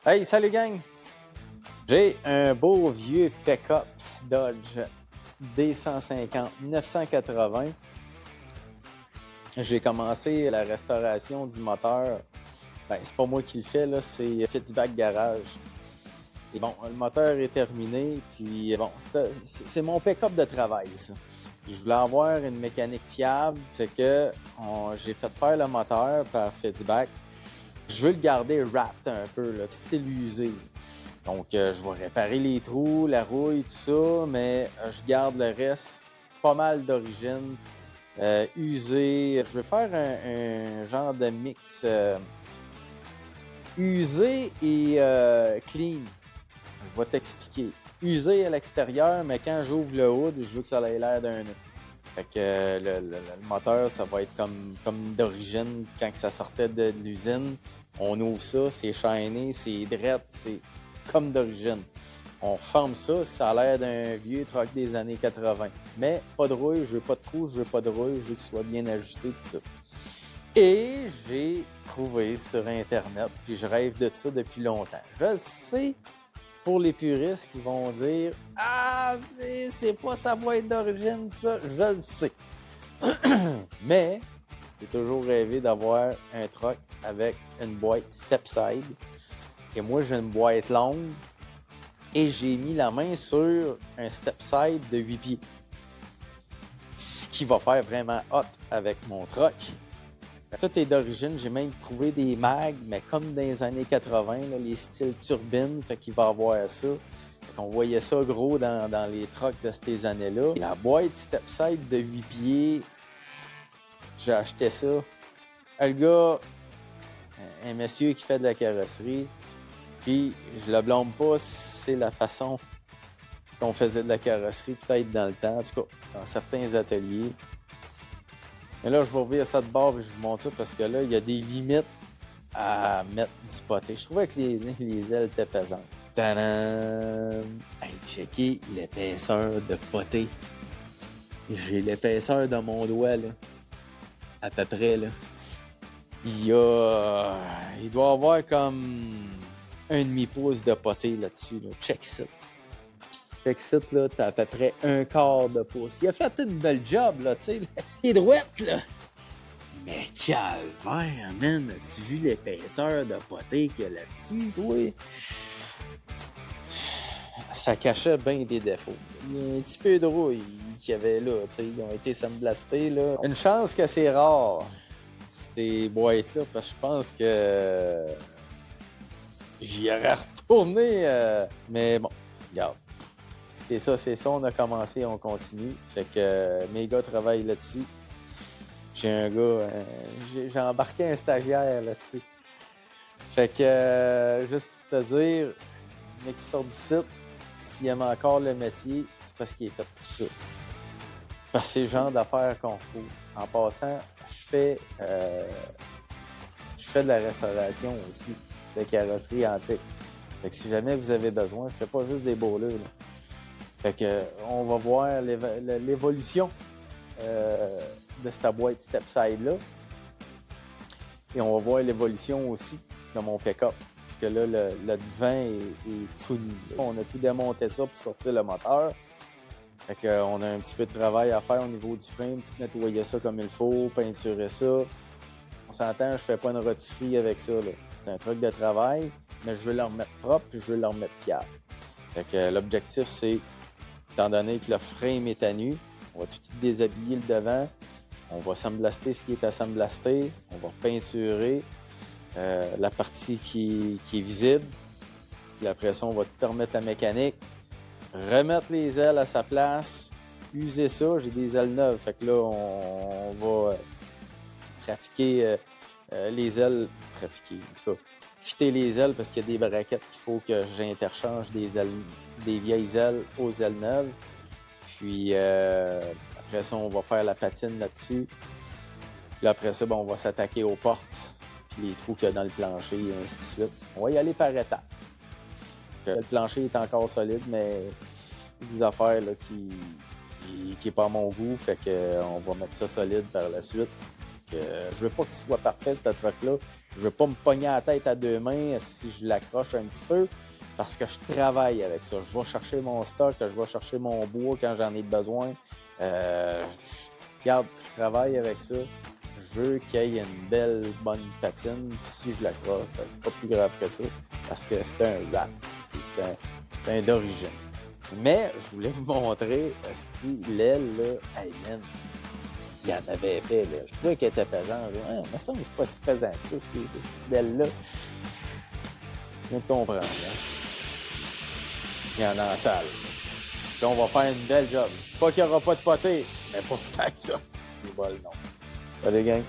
Hey, salut gang! J'ai un beau vieux pick-up Dodge D150 980. J'ai commencé la restauration du moteur. Ben, c'est pas moi qui le fais, là, c'est Feedback Garage. Et bon, le moteur est terminé, puis bon, c'est mon pick-up de travail, ça. Je voulais avoir une mécanique fiable, fait que j'ai fait faire le moteur par Feedback. Je veux le garder rat un peu, là, tu sais, l'user. Donc, je vais réparer les trous, la rouille, tout ça, mais je garde le reste pas mal d'origine, usé. Je vais faire un genre de mix usé et clean. Je vais t'expliquer. Usé à l'extérieur, mais quand j'ouvre le hood, je veux que ça ait l'air d'un nœud. Fait que le moteur, ça va être comme d'origine quand ça sortait de l'usine. On ouvre ça, c'est shiny, c'est drette, c'est comme d'origine. On reforme ça, ça a l'air d'un vieux truck des années 80. Mais pas de rouille, je veux pas de trou, je veux pas de rouille, je veux qu'il soit bien ajusté, tout ça. Et j'ai trouvé sur Internet, puis je rêve de ça depuis longtemps. Je sais, pour les puristes qui vont dire « Ah, c'est pas sa boîte d'origine, ça! » Je le sais. Mais j'ai toujours rêvé d'avoir un truck avec une boîte step-side. Et moi, j'ai une boîte longue et j'ai mis la main sur un step-side de 8 pieds. Ce qui va faire vraiment hot avec mon truck. Tout est d'origine. J'ai même trouvé des mags, mais comme dans les années 80, là, les styles turbines, fait qu'il va avoir ça. On voyait ça gros dans les trucks de ces années-là. Et la boîte step-side de 8 pieds, j'ai acheté ça. Le gars, un monsieur qui fait de la carrosserie, puis je le blâme pas, c'est la façon qu'on faisait de la carrosserie, peut-être dans le temps, en tout cas, dans certains ateliers. Mais là, je vais ouvrir ça de bord et je vous montre ça parce que là, il y a des limites à mettre du poté. Je trouvais que les ailes étaient pesantes. Tadam! Hey, checkez l'épaisseur de poté. J'ai l'épaisseur de mon doigt, là. À peu près, là. Il doit avoir comme un demi-pouce de poté là-dessus, là. Check ça. Check ça, là, t'as à peu près un quart de pouce. Il a fait une belle job, là, tu sais. Il est droite, là. Mais calvaire, man, as-tu vu l'épaisseur de poté qu'il y a là-dessus, toi? Ça cachait bien des défauts. Il y a un petit peu de rouille qu'il y avait là, tu sais. Ils ont été sandblastés, là. Une chance que c'est rare, ces boîtes-là, parce que je pense que j'y aurais retourné. Mais bon, regarde. C'est ça, on a commencé, on continue. Fait que mes gars travaillent là-dessus. J'ai un gars, j'ai embarqué un stagiaire là-dessus. Fait que, juste pour te dire, le mec qui sort du site, s'il aime encore le métier, c'est parce qu'il est fait pour ça. Parce que c'est le genre d'affaires qu'on trouve. En passant, je fais de la restauration aussi, de carrosserie antique. Fait que si jamais vous avez besoin, je fais pas juste des beaux-leux, là. Fait que, on va voir l'évolution de cette boîte step-side-là. Et on va voir l'évolution aussi de mon pick-up. Parce que là, le devant est tout nu. On a tout démonté ça pour sortir le moteur. Fait qu'on a un petit peu de travail à faire au niveau du frame, tout nettoyer ça comme il faut, peinturer ça. On s'entend, je fais pas une rôtisserie avec ça, là. C'est un truc de travail, mais je veux le remettre propre et je veux le remettre fiable. Fait que l'objectif, c'est, étant donné que le frame est à nu, on va tout déshabiller le devant, on va sandblaster ce qui est à sandblaster, on va peinturer la partie qui est visible. Puis après ça, on va tout remettre la mécanique, remettre les ailes à sa place, user ça. J'ai des ailes neuves, fait que là, on va trafiquer les ailes, en tout cas, fitter les ailes parce qu'il y a des braquettes qu'il faut que j'interchange des vieilles ailes aux ailes neuves. Puis après ça, on va faire la patine là-dessus. Puis après ça, on va s'attaquer aux portes, puis les trous qu'il y a dans le plancher, et ainsi de suite. On va y aller par étapes. Le plancher est encore solide, mais il y a des affaires là, qui est pas à mon goût, fait qu'on va mettre ça solide par la suite. je veux pas qu'il soit parfait, ce truc-là. Je veux pas me pogner la tête à deux mains si je l'accroche un petit peu. Parce que je travaille avec ça. Je vais chercher mon stock, je vais chercher mon bois quand j'en ai besoin. Regarde, je travaille avec ça. Je veux qu'il y ait une belle, bonne patine. Si je l'accroche, c'est pas plus grave que ça. Parce que c'est un rap. C'est un d'origine. Mais je voulais vous montrer, l'aile, là, hey man, il y en avait épais, là. Je trouvais qu'elle était pesante. Mais ça, c'est pas si pesant que ça, cette aile-là. Je viens de comprendre, hein. Il y en a en salle. Puis on va faire une belle job. Pas qu'il n'y aura pas de poté, mais pas tant que ça. C'est bon le nom. Salut, gang.